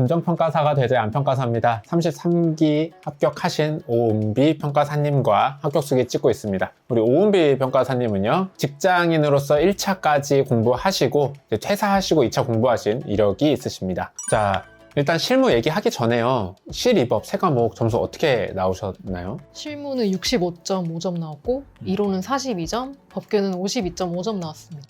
감정평가사가 되지 안평가사입니다. 33기 합격하신 오은비 평가사님과 합격수기 찍고 있습니다. 우리 오은비 평가사님은요, 직장인으로서 1차까지 공부하시고 퇴사하시고 2차 공부하신 이력이 있으십니다. 자, 일단 실무 얘기하기 전에요, 실입업 세 과목 점수 어떻게 나오셨나요? 실무는 65.5점 나왔고 이론은 42점, 법규는 52.5점 나왔습니다.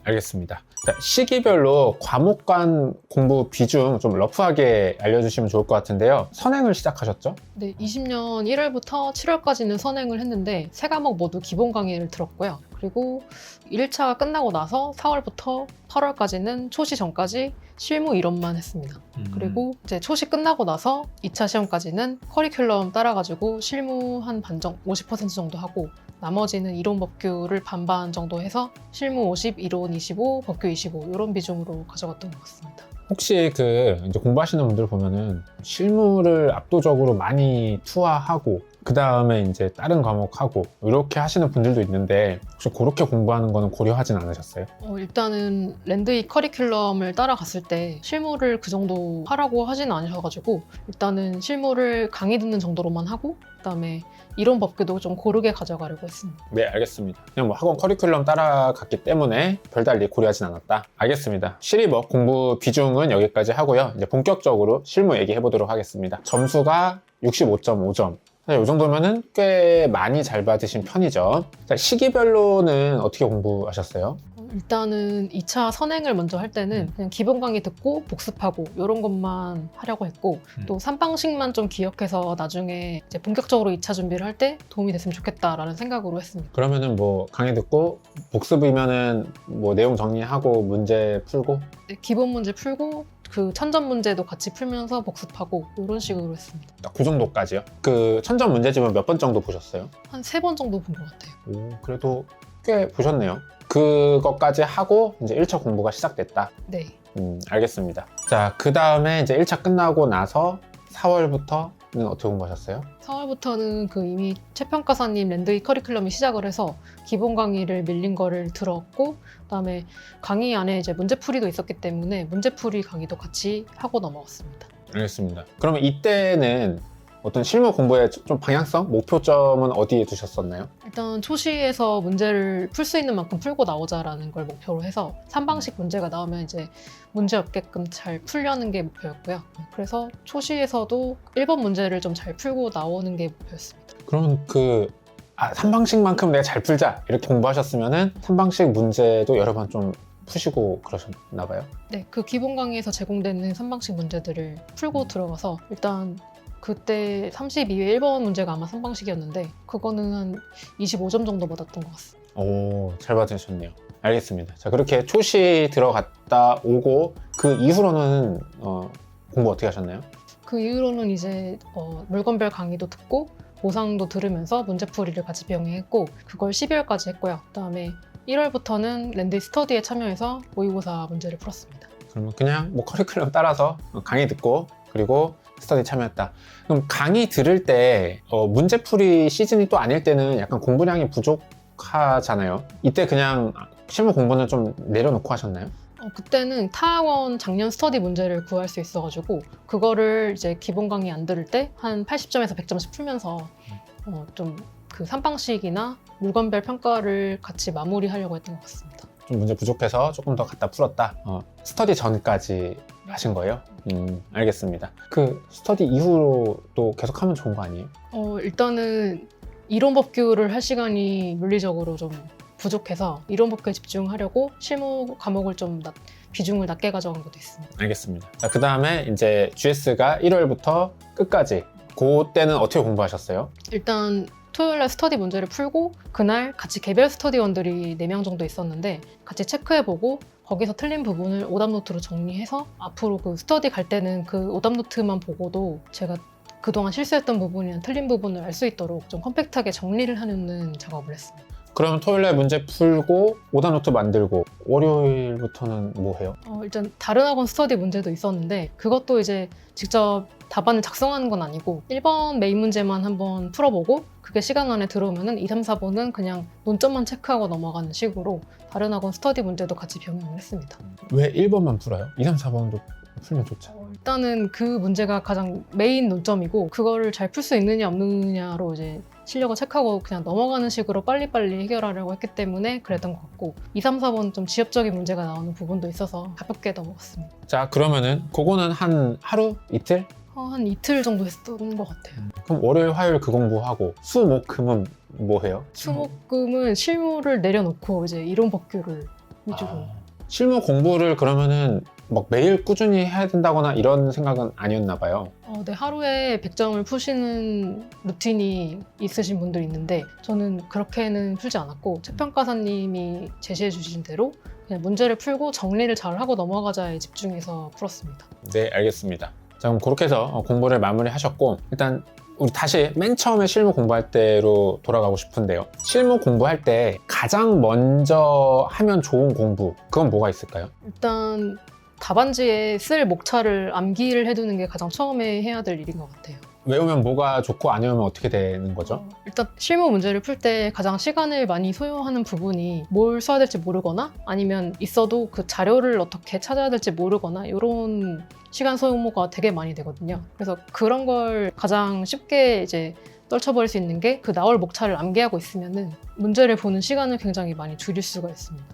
알겠습니다. 자, 시기별로 과목 간 공부 비중 좀 러프하게 알려주시면 좋을 것 같은데요. 선행을 시작하셨죠? 네, 20년 1월부터 7월까지는 선행을 했는데 세 과목 모두 기본 강의를 들었고요. 그리고 1차가 끝나고 나서 4월부터 8월까지는 초시 전까지 실무 이론만 했습니다. 그리고 이제 초시 끝나고 나서 2차 시험까지는 커리큘럼 따라가지고 실무 한 반정 50% 정도 하고 나머지는 이론 법규를 반반 정도 해서 실무 50, 이론 25, 법규 25 이런 비중으로 가져갔던 것 같습니다. 혹시 이제 공부하시는 분들 보면은 실무를 압도적으로 많이 투하하고 그 다음에 이제 다른 과목하고 이렇게 하시는 분들도 있는데 혹시 그렇게 공부하는 거는 고려하진 않으셨어요? 일단은 랜드이 커리큘럼을 따라갔을 때 실무를 그 정도 하라고 하진 않으셔가지고 일단은 실무를 강의 듣는 정도로만 하고 그다음에 이론 법규도 좀 고르게 가져가려고 했습니다. 네, 알겠습니다. 그냥 뭐 학원 커리큘럼 따라갔기 때문에 별달리 고려하진 않았다. 알겠습니다. 실입업 공부 비중은 여기까지 하고요. 이제 본격적으로 실무 얘기해 보도록 하겠습니다. 점수가 65.5점. 이 정도면은 꽤 많이 잘 받으신 편이죠. 자, 시기별로는 어떻게 공부하셨어요? 일단은 2차 선행을 먼저 할 때는 그냥 기본 강의 듣고 복습하고 이런 것만 하려고 했고 또 3방식만 좀 기억해서 나중에 이제 본격적으로 2차 준비를 할 때 도움이 됐으면 좋겠다라는 생각으로 했습니다. 그러면은 뭐 강의 듣고 복습이면은 뭐 내용 정리하고 문제 풀고? 네, 기본 문제 풀고 그 천점 문제도 같이 풀면서 복습하고 이런 식으로 했습니다. 그 정도까지요? 그 천점 문제집은 몇 번 정도 보셨어요? 한 3번 정도 본 것 같아요. 오, 그래도 꽤 보셨네요. 그것까지 하고 이제 1차 공부가 시작됐다. 네. 알겠습니다. 자, 그 다음에 이제 1차 끝나고 나서 4월부터는 어떻게 공부하셨어요? 4월부터는 그 이미 최 평가사님 랜드이 커리큘럼이 시작을 해서 기본 강의를 밀린 거를 들었고 그다음에 강의 안에 이제 문제풀이도 있었기 때문에 문제풀이 강의도 같이 하고 넘어갔습니다. 알겠습니다. 그러면 이때는 어떤 실무 공부의 좀 방향성, 목표점은 어디에 두셨었나요? 일단 초시에서 문제를 풀 수 있는 만큼 풀고 나오자라는 걸 목표로 해서 3방식 문제가 나오면 이제 문제 없게끔 잘 풀려는 게 목표였고요. 그래서 초시에서도 1번 문제를 좀 잘 풀고 나오는 게 목표였습니다. 그러면 3방식만큼 내가 잘 풀자 이렇게 공부하셨으면은 3방식 문제도 여러 번 좀 푸시고 그러셨나 봐요? 네, 그 기본 강의에서 제공되는 3방식 문제들을 풀고 들어가서 일단 그때 32회 1번 문제가 아마 3방식이었는데 그거는 한 25점 정도 받았던 것 같습니다. 오, 잘 받으셨네요. 알겠습니다. 자, 그렇게 초시 들어갔다 오고 그 이후로는 공부 어떻게 하셨나요? 그 이후로는 이제 물건별 강의도 듣고 보상도 들으면서 문제풀이를 같이 병행했고 그걸 12월까지 했고요. 그다음에 1월부터는 랜드 스터디에 참여해서 모의고사 문제를 풀었습니다. 그러면 그냥 뭐 커리큘럼 따라서 강의 듣고 그리고 스터디 참여했다. 그럼 강의 들을 때 문제풀이 시즌이 또 아닐 때는 약간 공부량이 부족하잖아요. 이때 그냥 실무 공부는 좀 내려놓고 하셨나요? 그때는 타학원 작년 스터디 문제를 구할 수 있어가지고 그거를 이제 기본 강의 안 들을 때 한 80점에서 100점씩 풀면서 좀 그 3방식이나 물건별 평가를 같이 마무리하려고 했던 것 같습니다. 좀 문제 부족해서 조금 더 갖다 풀었다. 스터디 전까지 하신 거예요? 알겠습니다. 그 스터디 이후로 또 계속 하면 좋은 거 아니에요? 일단은 이론 법규를 할 시간이 물리적으로 좀 부족해서 이론 법규에 집중하려고 실무 과목을 좀 비중을 낮게 가져간 것도 있습니다. 알겠습니다. 자, 그 다음에 이제 GS가 1월부터 끝까지 그때는 어떻게 공부하셨어요? 일단 토요일날 스터디 문제를 풀고 그날 같이 개별 스터디원들이 4명 정도 있었는데 같이 체크해보고 거기서 틀린 부분을 오답노트로 정리해서 앞으로 그 스터디 갈 때는 그 오답노트만 보고도 제가 그동안 실수했던 부분이나 틀린 부분을 알 수 있도록 좀 컴팩트하게 정리를 하는 작업을 했습니다. 그럼 토요일날 문제 풀고 오답노트 만들고 월요일부터는 뭐 해요? 일단 다른 학원 스터디 문제도 있었는데 그것도 이제 직접 답안을 작성하는 건 아니고 1번 메인 문제만 한번 풀어보고 그게 시간 안에 들어오면은 2, 3, 4번은 그냥 논점만 체크하고 넘어가는 식으로 다른 학원 스터디 문제도 같이 병행을 했습니다. 왜 1번만 풀어요? 2, 3, 4번도 풀면 좋죠. 일단은 그 문제가 가장 메인 논점이고 그거를 잘 풀 수 있느냐 없느냐로 이제 실력을 체크하고 그냥 넘어가는 식으로 빨리빨리 해결하려고 했기 때문에 그랬던 것 같고 2, 3, 4번 좀 지엽적인 문제가 나오는 부분도 있어서 가볍게 넘어갔습니다. 자, 그러면은 그거는 한 하루? 이틀? 한 이틀 정도 했던 것 같아요. 그럼 월요일, 화요일 그 공부하고 수, 목, 금은 뭐 해요? 수목금은 실무를 내려놓고 이제 이론 법규를 위주로 실무 공부를 그러면은 막 매일 꾸준히 해야 된다거나 이런 생각은 아니었나 봐요. 네, 하루에 100점을 푸시는 루틴이 있으신 분들이 있는데 저는 그렇게는 풀지 않았고 채평가사님이 제시해 주신 대로 그냥 문제를 풀고 정리를 잘 하고 넘어가자에 집중해서 풀었습니다. 네, 알겠습니다. 자, 그럼 그렇게 해서 공부를 마무리하셨고 일단 우리 다시 맨 처음에 실무 공부할 때로 돌아가고 싶은데요. 실무 공부할 때 가장 먼저 하면 좋은 공부 그건 뭐가 있을까요? 일단 답안지에 쓸 목차를 암기를 해두는 게 가장 처음에 해야 될 일인 것 같아요. 외우면 뭐가 좋고 안 외우면 어떻게 되는 거죠? 일단 실무 문제를 풀 때 가장 시간을 많이 소요하는 부분이 뭘 써야 될지 모르거나 아니면 있어도 그 자료를 어떻게 찾아야 될지 모르거나 이런 시간 소모가 되게 많이 되거든요. 그래서 그런 걸 가장 쉽게 이제 떨쳐버릴 수 있는 게 그 나올 목차를 암기하고 있으면은 문제를 보는 시간을 굉장히 많이 줄일 수가 있습니다.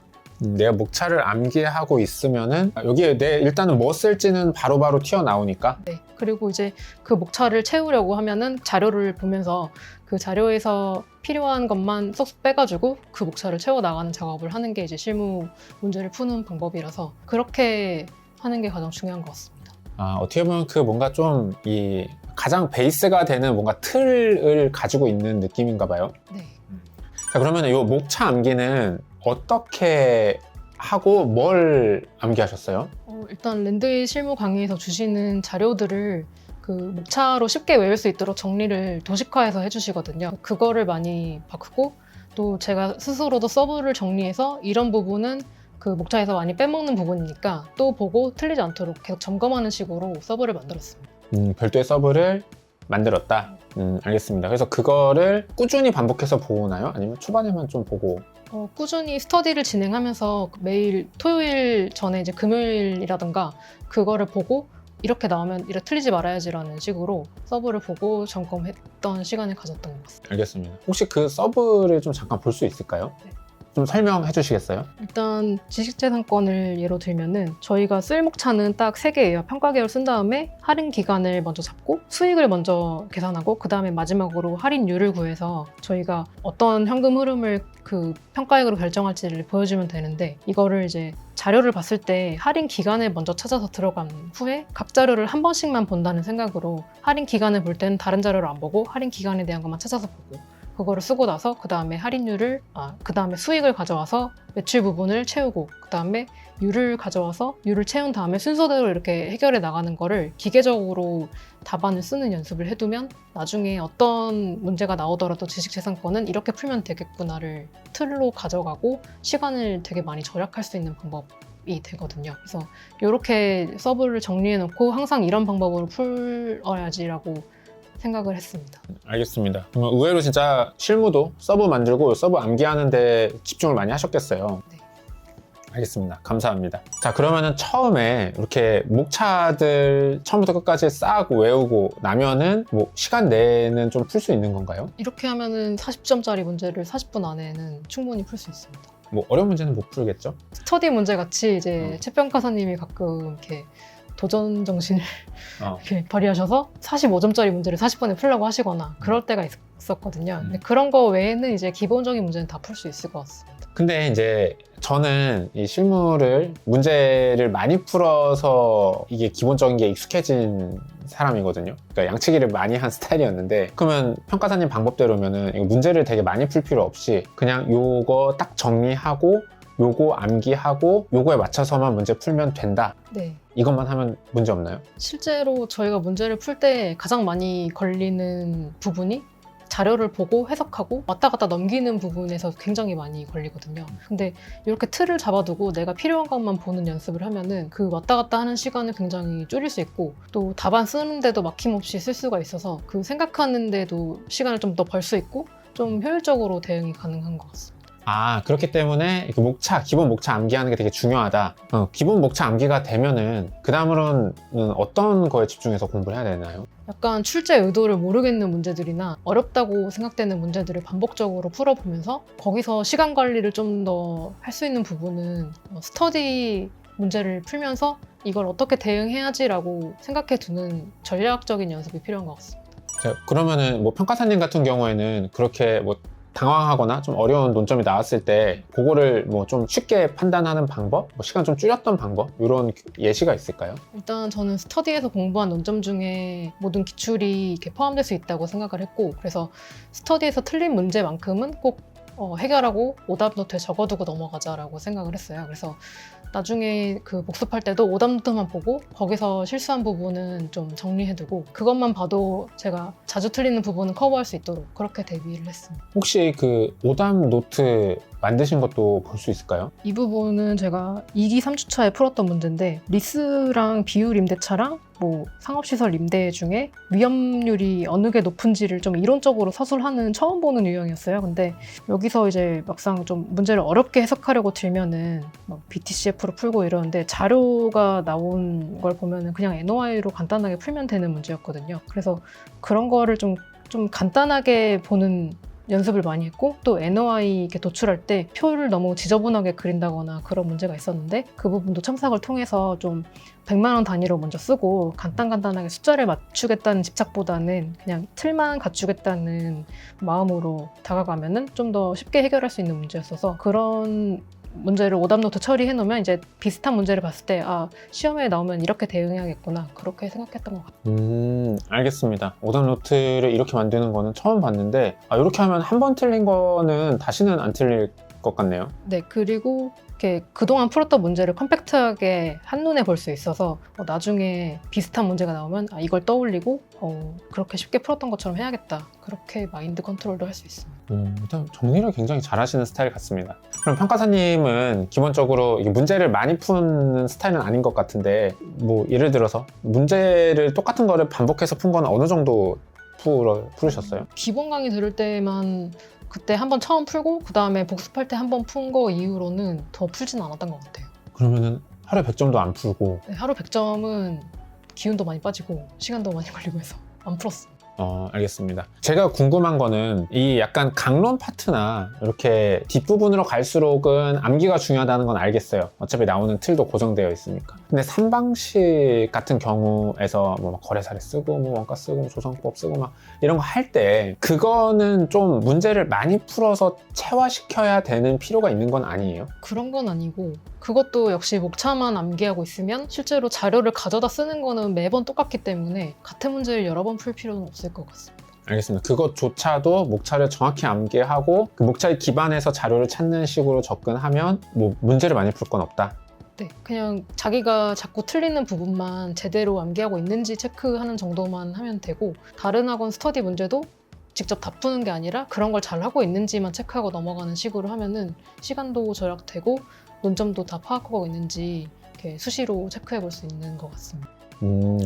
내가 목차를 암기하고 있으면은 여기에 내 일단은 뭐 쓸지는 바로바로 튀어나오니까 네. 그리고 이제 그 목차를 채우려고 하면은 자료를 보면서 그 자료에서 필요한 것만 쏙쏙 빼가지고 그 목차를 채워 나가는 작업을 하는 게 이제 실무 문제를 푸는 방법이라서 그렇게 하는 게 가장 중요한 것 같습니다. 어떻게 보면 그 뭔가 좀 이 가장 베이스가 되는 뭔가 틀을 가지고 있는 느낌인가 봐요. 네. 자, 그러면 이 목차 암기는 어떻게 하고 뭘 암기하셨어요? 일단 랜드의 실무 강의에서 주시는 자료들을 그 목차로 쉽게 외울 수 있도록 정리를 도식화해서 해주시거든요. 그거를 많이 바꾸고 또 제가 스스로도 서브를 정리해서 이런 부분은 그 목차에서 많이 빼먹는 부분이니까 또 보고 틀리지 않도록 계속 점검하는 식으로 서브를 만들었습니다. 별도의 서브를 만들었다. 알겠습니다. 그래서 그거를 꾸준히 반복해서 보나요? 아니면 초반에만 좀 보고? 꾸준히 스터디를 진행하면서 매일 토요일 전에 이제 금요일이라든가 그거를 보고 이렇게 나오면 이렇게 틀리지 말아야지라는 식으로 서브를 보고 점검했던 시간을 가졌던 것 같습니다. 알겠습니다. 혹시 그 서브를 좀 잠깐 볼 수 있을까요? 네. 좀 설명해 주시겠어요? 일단 지식재산권을 예로 들면은 저희가 쓸 목차는 딱 3개예요. 평가계열 쓴 다음에 할인 기간을 먼저 잡고 수익을 먼저 계산하고 그 다음에 마지막으로 할인율을 구해서 저희가 어떤 현금 흐름을 그 평가액으로 결정할지를 보여주면 되는데 이거를 이제 자료를 봤을 때 할인 기간을 먼저 찾아서 들어간 후에 각 자료를 한 번씩만 본다는 생각으로 할인 기간을 볼 때는 다른 자료를 안 보고 할인 기간에 대한 것만 찾아서 보고 그거를 쓰고 나서 그 다음에 할인율을 그 다음에 수익을 가져와서 매출 부분을 채우고 그 다음에 유를 가져와서 유를 채운 다음에 순서대로 이렇게 해결해 나가는 거를 기계적으로 답안을 쓰는 연습을 해두면 나중에 어떤 문제가 나오더라도 지식재산권은 이렇게 풀면 되겠구나를 틀로 가져가고 시간을 되게 많이 절약할 수 있는 방법이 되거든요. 그래서 이렇게 서브를 정리해 놓고 항상 이런 방법으로 풀어야지라고 생각을 했습니다. 알겠습니다. 그러면 의외로 진짜 실무도 서브 만들고 서브 암기하는 데 집중을 많이 하셨겠어요. 네. 알겠습니다. 감사합니다. 자, 그러면은 처음에 이렇게 목차들 처음부터 끝까지 싹 외우고 나면은 뭐 시간 내에는 좀 풀 수 있는 건가요? 이렇게 하면은 40점짜리 문제를 40분 안에는 충분히 풀 수 있습니다. 뭐 어려운 문제는 못 풀겠죠? 스터디 문제 같이 이제 채평가사님이 가끔 이렇게 도전 정신을 이렇게 발휘하셔서 45점짜리 문제를 40분에 풀려고 하시거나 그럴 때가 있었거든요. 근데 그런 거 외에는 이제 기본적인 문제는 다 풀 수 있을 것 같습니다. 근데 이제 저는 이 실무를 문제를 많이 풀어서 이게 기본적인 게 익숙해진 사람이거든요. 그러니까 양치기를 많이 한 스타일이었는데 그러면 평가사님 방법대로면은 이거 문제를 되게 많이 풀 필요 없이 그냥 요거 딱 정리하고 요거 암기하고 요거에 맞춰서만 문제 풀면 된다. 네. 이것만 하면 문제 없나요? 실제로 저희가 문제를 풀 때 가장 많이 걸리는 부분이 자료를 보고 해석하고 왔다 갔다 넘기는 부분에서 굉장히 많이 걸리거든요. 근데 이렇게 틀을 잡아두고 내가 필요한 것만 보는 연습을 하면은 그 왔다 갔다 하는 시간을 굉장히 줄일 수 있고 또 답안 쓰는데도 막힘없이 쓸 수가 있어서 그 생각하는데도 시간을 좀 더 벌 수 있고 좀 효율적으로 대응이 가능한 것 같습니다. 그렇기 때문에 이렇게 기본 목차 암기하는 게 되게 중요하다. 기본 목차 암기가 되면은 그 다음으로는 어떤 거에 집중해서 공부를 해야 되나요? 약간 출제 의도를 모르겠는 문제들이나 어렵다고 생각되는 문제들을 반복적으로 풀어보면서 거기서 시간 관리를 좀 더 할 수 있는 부분은 스터디 문제를 풀면서 이걸 어떻게 대응해야지라고 생각해 두는 전략적인 연습이 필요한 것 같습니다. 자, 그러면은 뭐 평가사님 같은 경우에는 그렇게 뭐 당황하거나 좀 어려운 논점이 나왔을 때 그거를 뭐 좀 쉽게 판단하는 방법? 뭐 시간 좀 줄였던 방법? 이런 예시가 있을까요? 일단 저는 스터디에서 공부한 논점 중에 모든 기출이 이렇게 포함될 수 있다고 생각을 했고, 그래서 스터디에서 틀린 문제만큼은 꼭 해결하고 오답 노트에 적어두고 넘어가자라고 생각을 했어요. 그래서 나중에 그 복습할 때도 오답 노트만 보고 거기서 실수한 부분은 좀 정리해두고 그것만 봐도 제가 자주 틀리는 부분은 커버할 수 있도록 그렇게 대비를 했습니다. 혹시 그 오답 노트 만드신 것도 볼 수 있을까요? 이 부분은 제가 2기 3주차에 풀었던 문제인데 리스랑 비율 임대차랑 뭐 상업시설 임대 중에 위험률이 어느 게 높은지를 좀 이론적으로 서술하는 처음 보는 유형이었어요. 근데 여기서 이제 막상 좀 문제를 어렵게 해석하려고 들면은 막 BTCF로 풀고 이러는데 자료가 나온 걸 보면은 그냥 NOI로 간단하게 풀면 되는 문제였거든요. 그래서 그런 거를 좀 간단하게 보는 연습을 많이 했고, 또 NOI 이렇게 도출할 때 표를 너무 지저분하게 그린다거나 그런 문제가 있었는데 그 부분도 첨삭을 통해서 좀 100만 원 단위로 먼저 쓰고 간단하게 숫자를 맞추겠다는 집착보다는 그냥 틀만 갖추겠다는 마음으로 다가가면은 좀 더 쉽게 해결할 수 있는 문제였어서 그런 문제를 오답노트 처리해 놓으면 이제 비슷한 문제를 봤을 때 시험에 나오면 이렇게 대응해야겠구나 그렇게 생각했던 것 같아요. 알겠습니다. 오답 노트를 이렇게 만드는 거는 처음 봤는데 이렇게 하면 한 번 틀린 거는 다시는 안 틀릴 것 같네요. 네, 그리고 이렇게 그동안 풀었던 문제를 컴팩트하게 한눈에 볼 수 있어서 나중에 비슷한 문제가 나오면 이걸 떠올리고 그렇게 쉽게 풀었던 것처럼 해야겠다 그렇게 마인드 컨트롤도 할 수 있습니다. 일단 정리를 굉장히 잘하시는 스타일 같습니다. 그럼 평가사님은 기본적으로 이게 문제를 많이 푸는 스타일은 아닌 것 같은데 뭐 예를 들어서 문제를 똑같은 거를 반복해서 푼 건 어느 정도 풀으셨어요? 기본 강의 들을 때만 그때 한번 처음 풀고 그 다음에 복습할 때 한번 푼 거 이후로는 더 풀진 않았던 것 같아요. 그러면은 하루에 100점도 안 풀고 네, 하루 100점은 기운도 많이 빠지고 시간도 많이 걸리고 해서 안 풀었어요. 알겠습니다. 제가 궁금한 거는 이 약간 강론 파트나 이렇게 뒷부분으로 갈수록은 암기가 중요하다는 건 알겠어요. 어차피 나오는 틀도 고정되어 있으니까. 근데 3방식 같은 경우에서 뭐 거래사례 쓰고 뭐 원가 쓰고 조성법 쓰고 막 이런 거 할 때 그거는 좀 문제를 많이 풀어서 체화시켜야 되는 필요가 있는 건 아니에요? 그런 건 아니고 그것도 역시 목차만 암기하고 있으면 실제로 자료를 가져다 쓰는 거는 매번 똑같기 때문에 같은 문제를 여러 번 풀 필요는 없을 것 같습니다. 알겠습니다. 그것조차도 목차를 정확히 암기하고 그 목차에 기반해서 자료를 찾는 식으로 접근하면 뭐 문제를 많이 풀 건 없다. 네, 그냥 자기가 자꾸 틀리는 부분만 제대로 암기하고 있는지 체크하는 정도만 하면 되고 다른 학원 스터디 문제도 직접 다 푸는 게 아니라 그런 걸 잘하고 있는지만 체크하고 넘어가는 식으로 하면은 시간도 절약되고 논점도 다 파악하고 있는지 이렇게 수시로 체크해 볼 수 있는 것 같습니다.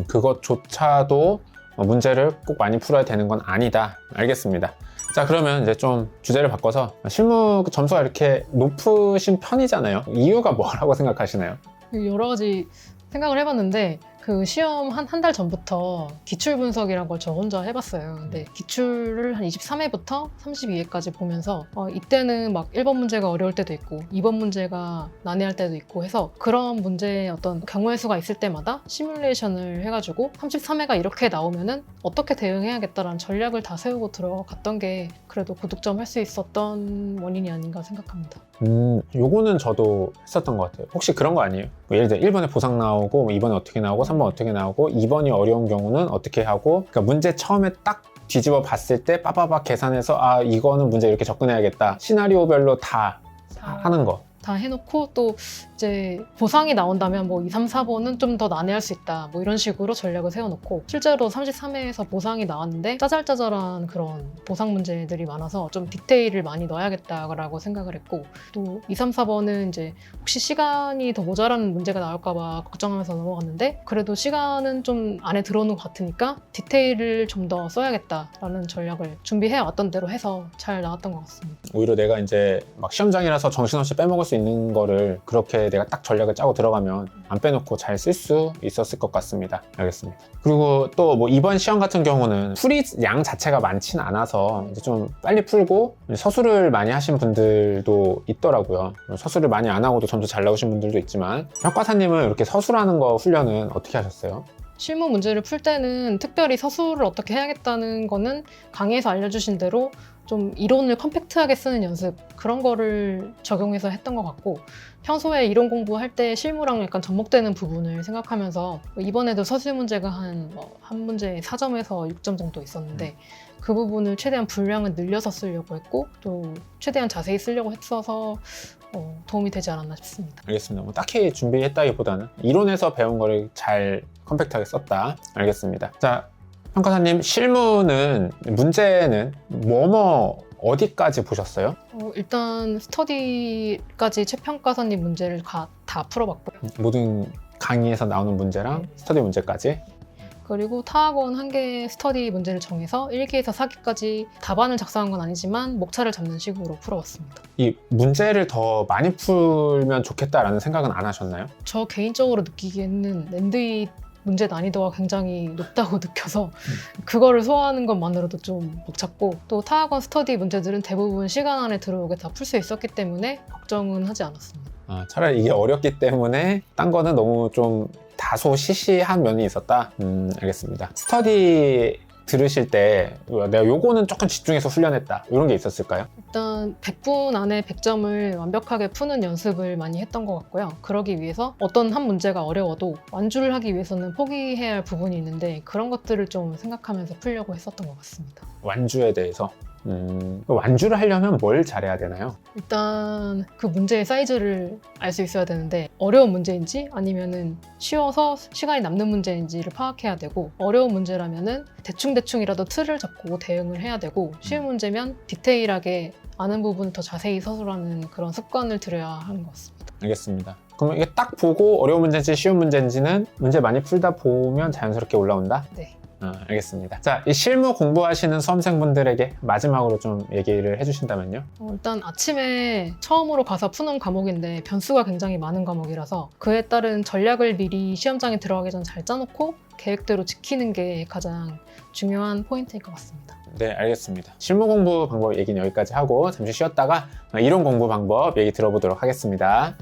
그것조차도 문제를 꼭 많이 풀어야 되는 건 아니다. 알겠습니다. 자, 그러면 이제 좀 주제를 바꿔서 실무 점수가 이렇게 높으신 편이잖아요. 이유가 뭐라고 생각하시나요? 여러 가지 생각을 해봤는데 그 시험 한 달 전부터 기출 분석이라는 걸 저 혼자 해봤어요. 근데 기출을 한 23회부터 32회까지 보면서 이때는 막 1번 문제가 어려울 때도 있고 2번 문제가 난해할 때도 있고 해서 그런 문제의 어떤 경우의 수가 있을 때마다 시뮬레이션을 해가지고 33회가 이렇게 나오면은 어떻게 대응해야겠다라는 전략을 다 세우고 들어갔던 게 그래도 고득점 할 수 있었던 원인이 아닌가 생각합니다. 요거는 저도 했었던 것 같아요. 혹시 그런 거 아니에요? 뭐 예를 들어 1번에 보상 나오고 2번에 어떻게 나오고 3번 어떻게 나오고 2번이 어려운 경우는 어떻게 하고 그러니까 문제 처음에 딱 뒤집어 봤을 때 빠바박 계산해서 이거는 문제 이렇게 접근해야겠다. 시나리오별로 다 하는 거. 다 해놓고 또 이제 보상이 나온다면 뭐 2, 3, 4번은 좀 더 난해할 수 있다 뭐 이런 식으로 전략을 세워놓고 실제로 33회에서 보상이 나왔는데 짜잘짜잘한 그런 보상 문제들이 많아서 좀 디테일을 많이 넣어야겠다라고 생각을 했고 또 2, 3, 4번은 이제 혹시 시간이 더 모자라는 문제가 나올까봐 걱정하면서 넘어갔는데 그래도 시간은 좀 안에 들어오는 것 같으니까 디테일을 좀 더 써야겠다라는 전략을 준비해 왔던 대로 해서 잘 나왔던 것 같습니다. 오히려 내가 이제 막 시험장이라서 정신없이 빼먹을 수 있는 거를 그렇게 내가 딱 전략을 짜고 들어가면 안 빼놓고 잘 쓸 수 있었을 것 같습니다. 알겠습니다. 그리고 또 뭐 이번 시험 같은 경우는 풀이 양 자체가 많진 않아서 이제 좀 빨리 풀고 서술을 많이 하신 분들도 있더라고요. 서술을 많이 안 하고도 점수 잘 나오신 분들도 있지만 평가사님은 이렇게 서술하는 거 훈련은 어떻게 하셨어요? 실무 문제를 풀 때는 특별히 서술을 어떻게 해야겠다는 거는 강의에서 알려주신 대로 좀 이론을 컴팩트하게 쓰는 연습 그런 거를 적용해서 했던 것 같고 평소에 이론 공부할 때 실무랑 약간 접목되는 부분을 생각하면서 이번에도 서술 문제가 한 문제에 4점에서 6점 정도 있었는데 그 부분을 최대한 분량을 늘려서 쓰려고 했고 또 최대한 자세히 쓰려고 했어서 도움이 되지 않았나 싶습니다. 알겠습니다. 뭐 딱히 준비했다기보다는 이론에서 배운 거를 잘 컴팩트하게 썼다. 알겠습니다. 자, 평가사님 실무는 문제는 어디까지 보셨어요? 일단 스터디까지 최평가사님 문제를 다 풀어봤고요. 모든 강의에서 나오는 문제랑 스터디 문제까지. 그리고 타학원 한 개 스터디 문제를 정해서 1기에서 4기까지 답안을 작성한 건 아니지만 목차를 잡는 식으로 풀어봤습니다. 이 문제를 더 많이 풀면 좋겠다라는 생각은 안 하셨나요? 저 개인적으로 느끼기에는 랜드잇 문제 난이도가 굉장히 높다고 느껴서 그거를 소화하는 것만으로도 좀 벅찼고 또 타학원 스터디 문제들은 대부분 시간 안에 들어오게 다 풀 수 있었기 때문에 걱정은 하지 않았습니다. 차라리 이게 어렵기 때문에 딴 거는 너무 좀 다소 시시한 면이 있었다? 알겠습니다. 스터디 들으실 때 내가 요거는 조금 집중해서 훈련했다 이런 게 있었을까요? 일단 100분 안에 100점을 완벽하게 푸는 연습을 많이 했던 것 같고요. 그러기 위해서 어떤 한 문제가 어려워도 완주를 하기 위해서는 포기해야 할 부분이 있는데 그런 것들을 좀 생각하면서 풀려고 했었던 것 같습니다. 완주에 대해서 완주를 하려면 뭘 잘해야 되나요? 일단 그 문제의 사이즈를 알 수 있어야 되는데 어려운 문제인지 아니면은 쉬워서 시간이 남는 문제인지를 파악해야 되고 어려운 문제라면은 대충대충이라도 틀을 잡고 대응을 해야 되고 쉬운 문제면 디테일하게 아는 부분을 더 자세히 서술하는 그런 습관을 들여야 하는 것 같습니다. 알겠습니다. 그러면 이게 딱 보고 어려운 문제인지 쉬운 문제인지는 문제 많이 풀다 보면 자연스럽게 올라온다? 네. 알겠습니다. 자, 이 실무 공부하시는 수험생분들에게 마지막으로 좀 얘기를 해주신다면요? 일단 아침에 처음으로 가서 푸는 과목인데 변수가 굉장히 많은 과목이라서 그에 따른 전략을 미리 시험장에 들어가기 전 잘 짜놓고 계획대로 지키는 게 가장 중요한 포인트일 것 같습니다. 네, 알겠습니다. 실무 공부 방법 얘기는 여기까지 하고 잠시 쉬었다가 이론 공부 방법 얘기 들어보도록 하겠습니다.